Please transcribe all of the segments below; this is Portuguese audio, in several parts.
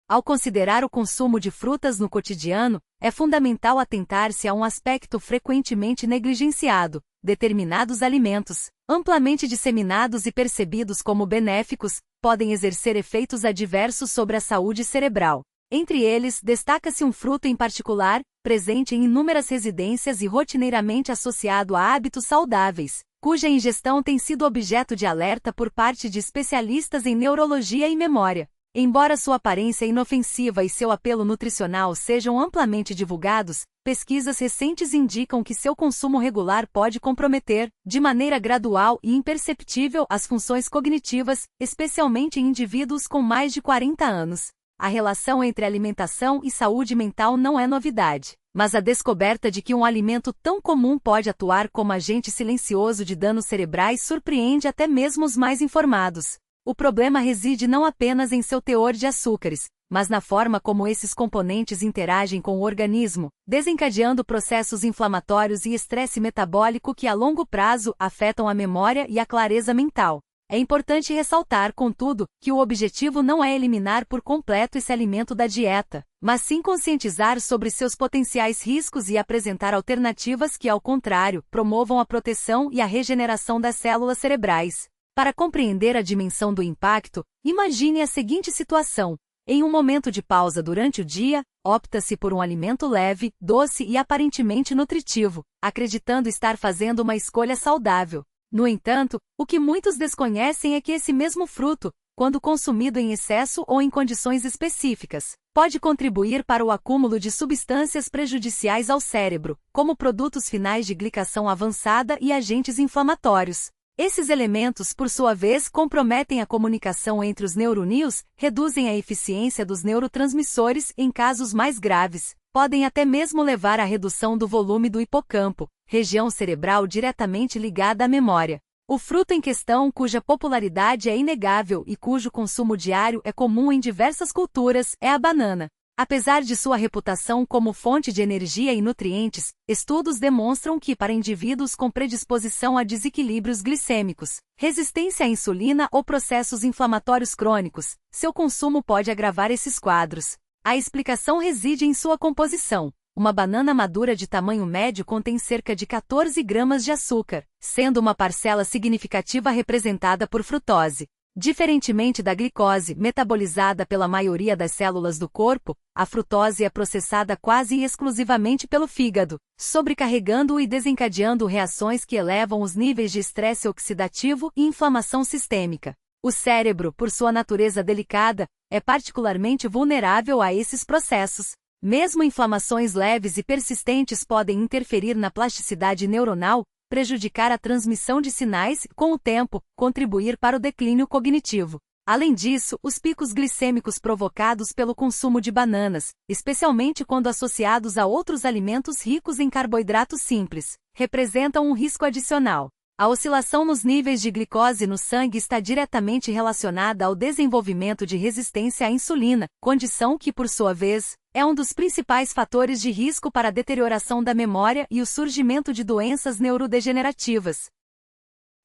Ao considerar o consumo de frutas no cotidiano, é fundamental atentar-se a um aspecto frequentemente negligenciado: determinados alimentos, amplamente disseminados e percebidos como benéficos, podem exercer efeitos adversos sobre a saúde cerebral. Entre eles, destaca-se um fruto em particular, presente em inúmeras residências e rotineiramente associado a hábitos saudáveis, cuja ingestão tem sido objeto de alerta por parte de especialistas em neurologia e memória. Embora sua aparência inofensiva e seu apelo nutricional sejam amplamente divulgados, pesquisas recentes indicam que seu consumo regular pode comprometer, de maneira gradual e imperceptível, as funções cognitivas, especialmente em indivíduos com mais de 40 anos. A relação entre alimentação e saúde mental não é novidade, mas a descoberta de que um alimento tão comum pode atuar como agente silencioso de danos cerebrais surpreende até mesmo os mais informados. O problema reside não apenas em seu teor de açúcares, mas na forma como esses componentes interagem com o organismo, desencadeando processos inflamatórios e estresse metabólico que a longo prazo afetam a memória e a clareza mental. É importante ressaltar, contudo, que o objetivo não é eliminar por completo esse alimento da dieta, mas sim conscientizar sobre seus potenciais riscos e apresentar alternativas que, ao contrário, promovam a proteção e a regeneração das células cerebrais. Para compreender a dimensão do impacto, imagine a seguinte situação. Em um momento de pausa durante o dia, opta-se por um alimento leve, doce e aparentemente nutritivo, acreditando estar fazendo uma escolha saudável. No entanto, o que muitos desconhecem é que esse mesmo fruto, quando consumido em excesso ou em condições específicas, pode contribuir para o acúmulo de substâncias prejudiciais ao cérebro, como produtos finais de glicação avançada e agentes inflamatórios. Esses elementos, por sua vez, comprometem a comunicação entre os neurônios, reduzem a eficiência dos neurotransmissores e, em casos mais graves, podem até mesmo levar à redução do volume do hipocampo, região cerebral diretamente ligada à memória. O fruto em questão, cuja popularidade é inegável e cujo consumo diário é comum em diversas culturas, é a banana. Apesar de sua reputação como fonte de energia e nutrientes, estudos demonstram que, para indivíduos com predisposição a desequilíbrios glicêmicos, resistência à insulina ou processos inflamatórios crônicos, seu consumo pode agravar esses quadros. A explicação reside em sua composição. Uma banana madura de tamanho médio contém cerca de 14 gramas de açúcar, sendo uma parcela significativa representada por frutose. Diferentemente da glicose, metabolizada pela maioria das células do corpo, a frutose é processada quase exclusivamente pelo fígado, sobrecarregando-o e desencadeando reações que elevam os níveis de estresse oxidativo e inflamação sistêmica. O cérebro, por sua natureza delicada, é particularmente vulnerável a esses processos. Mesmo inflamações leves e persistentes podem interferir na plasticidade neuronal, prejudicar a transmissão de sinais e, com o tempo, contribuir para o declínio cognitivo. Além disso, os picos glicêmicos provocados pelo consumo de bananas, especialmente quando associados a outros alimentos ricos em carboidratos simples, representam um risco adicional. A oscilação nos níveis de glicose no sangue está diretamente relacionada ao desenvolvimento de resistência à insulina, condição que, por sua vez, é um dos principais fatores de risco para a deterioração da memória e o surgimento de doenças neurodegenerativas.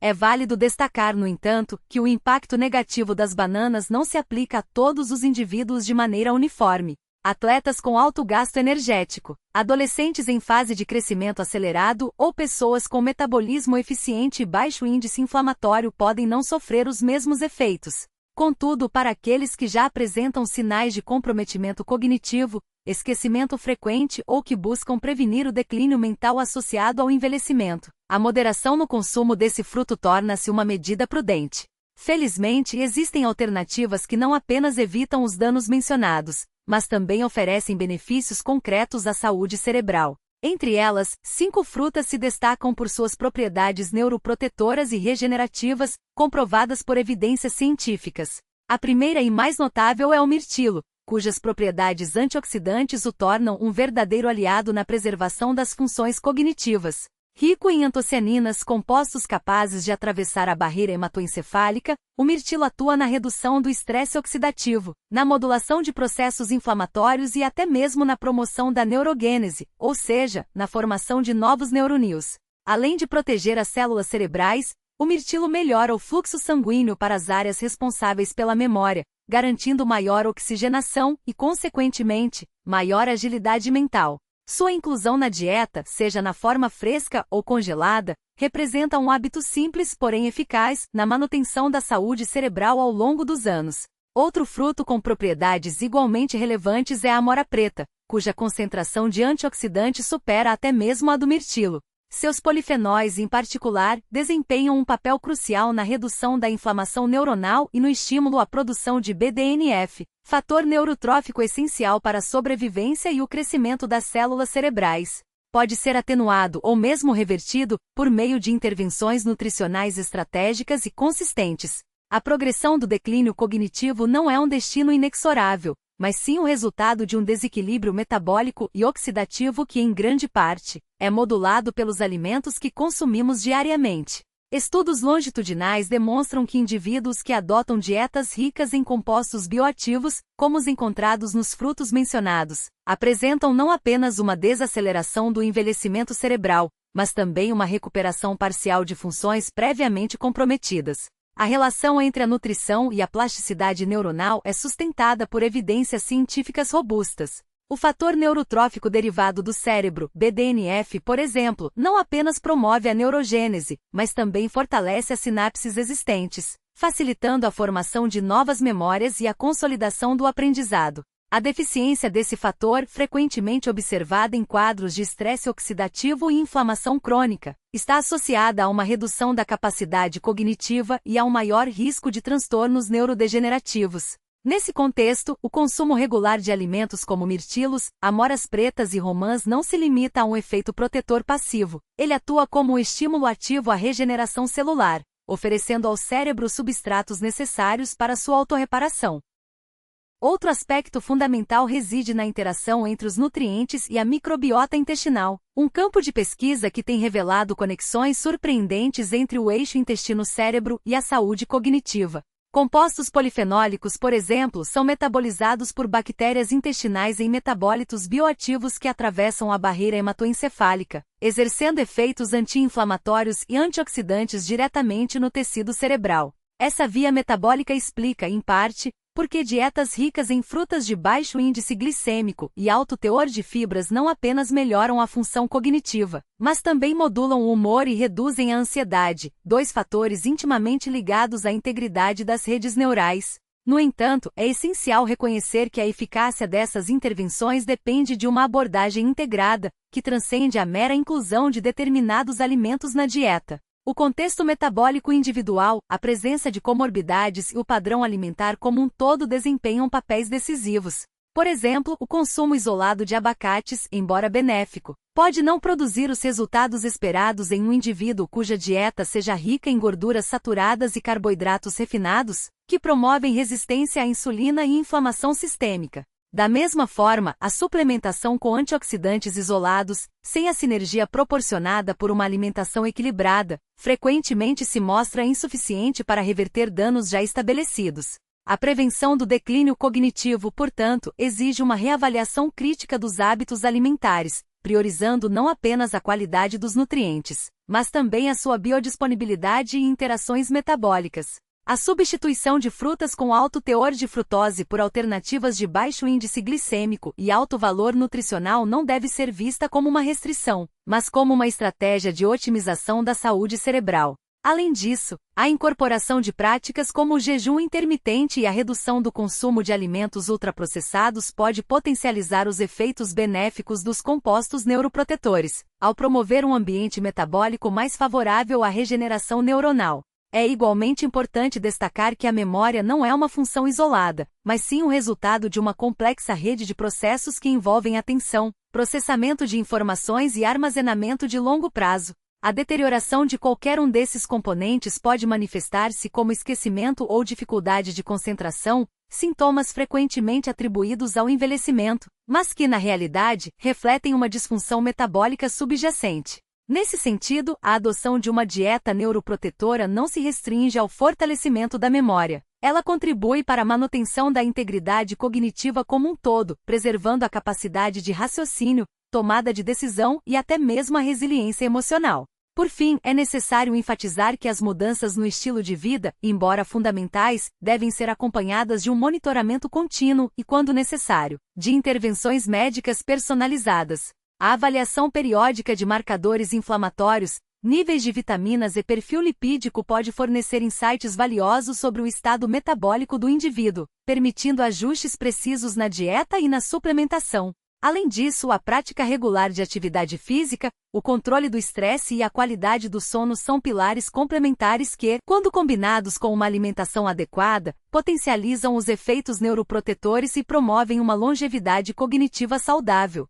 É válido destacar, no entanto, que o impacto negativo das bananas não se aplica a todos os indivíduos de maneira uniforme. Atletas com alto gasto energético, adolescentes em fase de crescimento acelerado ou pessoas com metabolismo eficiente e baixo índice inflamatório podem não sofrer os mesmos efeitos. Contudo, para aqueles que já apresentam sinais de comprometimento cognitivo, esquecimento frequente ou que buscam prevenir o declínio mental associado ao envelhecimento, a moderação no consumo desse fruto torna-se uma medida prudente. Felizmente, existem alternativas que não apenas evitam os danos mencionados, mas também oferecem benefícios concretos à saúde cerebral. Entre elas, 5 frutas se destacam por suas propriedades neuroprotetoras e regenerativas, comprovadas por evidências científicas. A primeira e mais notável é o mirtilo, cujas propriedades antioxidantes o tornam um verdadeiro aliado na preservação das funções cognitivas. Rico em antocianinas, compostos capazes de atravessar a barreira hematoencefálica, o mirtilo atua na redução do estresse oxidativo, na modulação de processos inflamatórios e até mesmo na promoção da neurogênese, ou seja, na formação de novos neurônios. Além de proteger as células cerebrais, O mirtilo melhora o fluxo sanguíneo para as áreas responsáveis pela memória, garantindo maior oxigenação e, consequentemente, maior agilidade mental. Sua inclusão na dieta, seja na forma fresca ou congelada, representa um hábito simples, porém eficaz, na manutenção da saúde cerebral ao longo dos anos. Outro fruto com propriedades igualmente relevantes é a amora preta, cuja concentração de antioxidantes supera até mesmo a do mirtilo. Seus polifenóis, em particular, desempenham um papel crucial na redução da inflamação neuronal e no estímulo à produção de BDNF, fator neurotrófico essencial para a sobrevivência e o crescimento das células cerebrais. Pode ser atenuado ou mesmo revertido por meio de intervenções nutricionais estratégicas e consistentes. A progressão do declínio cognitivo não é um destino inexorável, mas sim o resultado de um desequilíbrio metabólico e oxidativo que, em grande parte, é modulado pelos alimentos que consumimos diariamente. Estudos longitudinais demonstram que indivíduos que adotam dietas ricas em compostos bioativos, como os encontrados nos frutos mencionados, apresentam não apenas uma desaceleração do envelhecimento cerebral, mas também uma recuperação parcial de funções previamente comprometidas. A relação entre a nutrição e a plasticidade neuronal é sustentada por evidências científicas robustas. O fator neurotrófico derivado do cérebro, BDNF, por exemplo, não apenas promove a neurogênese, mas também fortalece as sinapses existentes, facilitando a formação de novas memórias e a consolidação do aprendizado. A deficiência desse fator, frequentemente observada em quadros de estresse oxidativo e inflamação crônica, está associada a uma redução da capacidade cognitiva e a um maior risco de transtornos neurodegenerativos. Nesse contexto, o consumo regular de alimentos como mirtilos, amoras pretas e romãs não se limita a um efeito protetor passivo. Ele atua como um estímulo ativo à regeneração celular, oferecendo ao cérebro substratos necessários para sua autorreparação. Outro aspecto fundamental reside na interação entre os nutrientes e a microbiota intestinal, um campo de pesquisa que tem revelado conexões surpreendentes entre o eixo intestino-cérebro e a saúde cognitiva. Compostos polifenólicos, por exemplo, são metabolizados por bactérias intestinais em metabólitos bioativos que atravessam a barreira hematoencefálica, exercendo efeitos anti-inflamatórios e antioxidantes diretamente no tecido cerebral. Essa via metabólica explica, em parte, porque dietas ricas em frutas de baixo índice glicêmico e alto teor de fibras não apenas melhoram a função cognitiva, mas também modulam o humor e reduzem a ansiedade, dois fatores intimamente ligados à integridade das redes neurais. No entanto, é essencial reconhecer que a eficácia dessas intervenções depende de uma abordagem integrada, que transcende a mera inclusão de determinados alimentos na dieta. O contexto metabólico individual, a presença de comorbidades e o padrão alimentar como um todo desempenham papéis decisivos. Por exemplo, o consumo isolado de abacates, embora benéfico, pode não produzir os resultados esperados em um indivíduo cuja dieta seja rica em gorduras saturadas e carboidratos refinados, que promovem resistência à insulina e inflamação sistêmica. Da mesma forma, a suplementação com antioxidantes isolados, sem a sinergia proporcionada por uma alimentação equilibrada, frequentemente se mostra insuficiente para reverter danos já estabelecidos. A prevenção do declínio cognitivo, portanto, exige uma reavaliação crítica dos hábitos alimentares, priorizando não apenas a qualidade dos nutrientes, mas também a sua biodisponibilidade e interações metabólicas. A substituição de frutas com alto teor de frutose por alternativas de baixo índice glicêmico e alto valor nutricional não deve ser vista como uma restrição, mas como uma estratégia de otimização da saúde cerebral. Além disso, a incorporação de práticas como o jejum intermitente e a redução do consumo de alimentos ultraprocessados pode potencializar os efeitos benéficos dos compostos neuroprotetores, ao promover um ambiente metabólico mais favorável à regeneração neuronal. É igualmente importante destacar que a memória não é uma função isolada, mas sim o resultado de uma complexa rede de processos que envolvem atenção, processamento de informações e armazenamento de longo prazo. A deterioração de qualquer um desses componentes pode manifestar-se como esquecimento ou dificuldade de concentração, sintomas frequentemente atribuídos ao envelhecimento, mas que, na realidade, refletem uma disfunção metabólica subjacente. Nesse sentido, a adoção de uma dieta neuroprotetora não se restringe ao fortalecimento da memória. Ela contribui para a manutenção da integridade cognitiva como um todo, preservando a capacidade de raciocínio, tomada de decisão e até mesmo a resiliência emocional. Por fim, é necessário enfatizar que as mudanças no estilo de vida, embora fundamentais, devem ser acompanhadas de um monitoramento contínuo e, quando necessário, de intervenções médicas personalizadas. A avaliação periódica de marcadores inflamatórios, níveis de vitaminas e perfil lipídico pode fornecer insights valiosos sobre o estado metabólico do indivíduo, permitindo ajustes precisos na dieta e na suplementação. Além disso, a prática regular de atividade física, o controle do estresse e a qualidade do sono são pilares complementares que, quando combinados com uma alimentação adequada, potencializam os efeitos neuroprotetores e promovem uma longevidade cognitiva saudável.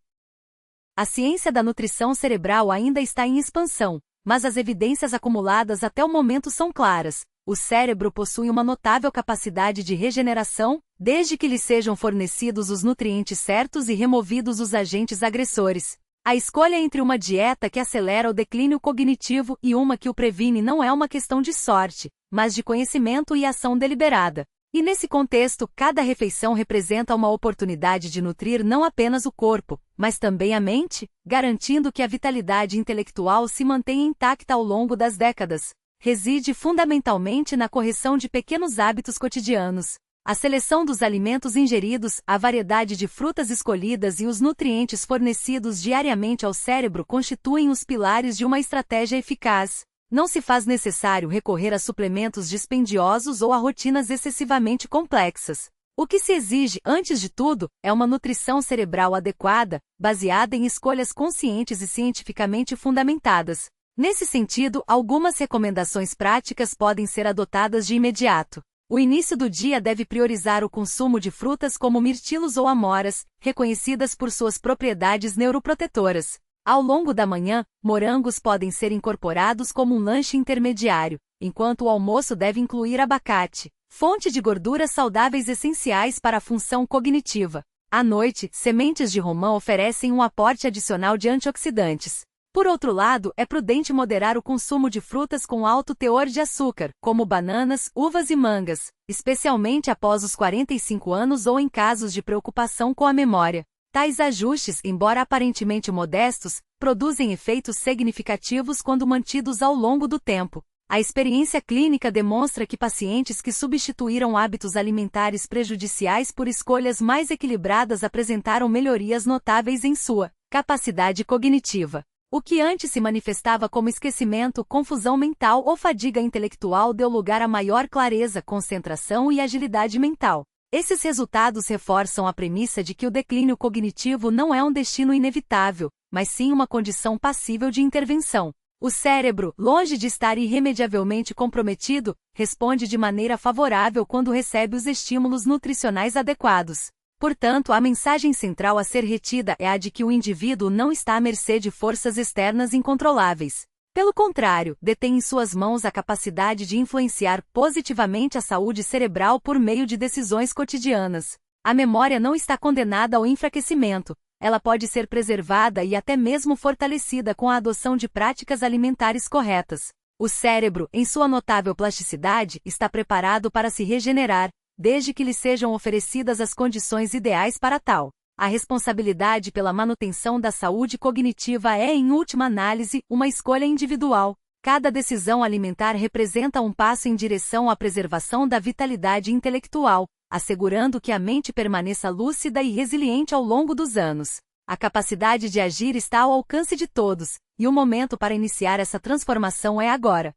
A ciência da nutrição cerebral ainda está em expansão, mas as evidências acumuladas até o momento são claras. O cérebro possui uma notável capacidade de regeneração, desde que lhe sejam fornecidos os nutrientes certos e removidos os agentes agressores. A escolha entre uma dieta que acelera o declínio cognitivo e uma que o previne não é uma questão de sorte, mas de conhecimento e ação deliberada. E nesse contexto, cada refeição representa uma oportunidade de nutrir não apenas o corpo, mas também a mente, garantindo que a vitalidade intelectual se mantenha intacta ao longo das décadas. Reside fundamentalmente na correção de pequenos hábitos cotidianos. A seleção dos alimentos ingeridos, a variedade de frutas escolhidas e os nutrientes fornecidos diariamente ao cérebro constituem os pilares de uma estratégia eficaz. Não se faz necessário recorrer a suplementos dispendiosos ou a rotinas excessivamente complexas. O que se exige, antes de tudo, é uma nutrição cerebral adequada, baseada em escolhas conscientes e cientificamente fundamentadas. Nesse sentido, algumas recomendações práticas podem ser adotadas de imediato. O início do dia deve priorizar o consumo de frutas como mirtilos ou amoras, reconhecidas por suas propriedades neuroprotetoras. Ao longo da manhã, morangos podem ser incorporados como um lanche intermediário, enquanto o almoço deve incluir abacate, fonte de gorduras saudáveis essenciais para a função cognitiva. À noite, sementes de romã oferecem um aporte adicional de antioxidantes. Por outro lado, é prudente moderar o consumo de frutas com alto teor de açúcar, como bananas, uvas e mangas, especialmente após os 45 anos ou em casos de preocupação com a memória. Tais ajustes, embora aparentemente modestos, produzem efeitos significativos quando mantidos ao longo do tempo. A experiência clínica demonstra que pacientes que substituíram hábitos alimentares prejudiciais por escolhas mais equilibradas apresentaram melhorias notáveis em sua capacidade cognitiva. O que antes se manifestava como esquecimento, confusão mental ou fadiga intelectual deu lugar a maior clareza, concentração e agilidade mental. Esses resultados reforçam a premissa de que o declínio cognitivo não é um destino inevitável, mas sim uma condição passível de intervenção. O cérebro, longe de estar irremediavelmente comprometido, responde de maneira favorável quando recebe os estímulos nutricionais adequados. Portanto, a mensagem central a ser retida é a de que o indivíduo não está à mercê de forças externas incontroláveis. Pelo contrário, detém em suas mãos a capacidade de influenciar positivamente a saúde cerebral por meio de decisões cotidianas. A memória não está condenada ao enfraquecimento. Ela pode ser preservada e até mesmo fortalecida com a adoção de práticas alimentares corretas. O cérebro, em sua notável plasticidade, está preparado para se regenerar, desde que lhe sejam oferecidas as condições ideais para tal. A responsabilidade pela manutenção da saúde cognitiva é, em última análise, uma escolha individual. Cada decisão alimentar representa um passo em direção à preservação da vitalidade intelectual, assegurando que a mente permaneça lúcida e resiliente ao longo dos anos. A capacidade de agir está ao alcance de todos, e o momento para iniciar essa transformação é agora.